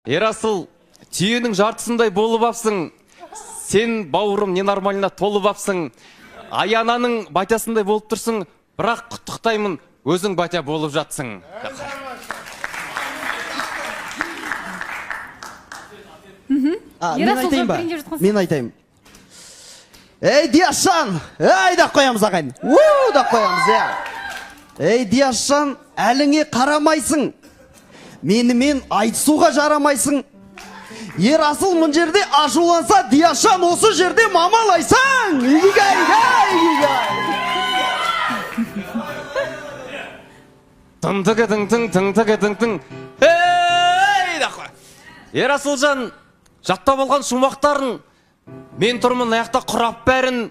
Ерасыл, түйенің жартысындай болып апсың. Сен, бауырым, ненормалына толып апсың. Аянаның батясындай болып тұрсың, бірақ құттықтаймын, өзің батя болып жатсың. Мен айтайын. Ей, Дияшан! Ей, да қоямыз ағайын. Да қоямыз, Ей, Дияшан, әліңе қарамайсың. Менімен айтысуға жарамайсың. Ерасыл мұн жерде ашуланса, Дияшан осы жерде мамалайсың. Тың-тың-тың-тың-тың-тың-тың. Ей, да қой! Ерасылжан, жаттап алған шумақтарын, мен тұрмын аяқта құрап бәрін.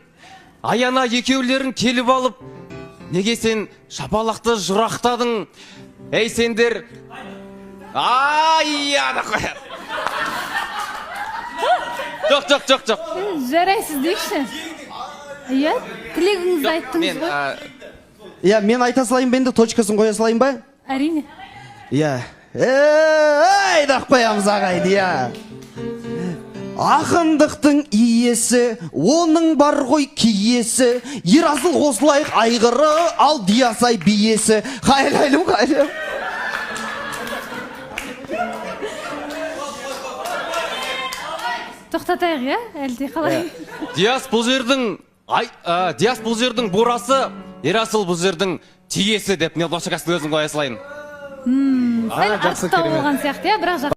Аяна екеулерін келіп алып, неге сен шапалақты жұрақтадың? Ей, сендер... да қой! Жоқ. Жарайсыз дейікші. Тілегіңізді айттыңыз ба? Мен айта салайын, бенді точкасын қоя салайын ба? Әрине. Ей, да қоямыз ағайды, Ақындықтың иесі, оның бар ғой киесі. Ерасыл қосылайық айғыры, ал Диясай биесі. Қайлайлым. Тоқтатайық, әлде қалай? Дияс бұл жердің бурасы, Ерасыл бұл жердің тиесі деп, мен лошакасты өзім қоя салайын. Сәл астау болған сияқты, бірақ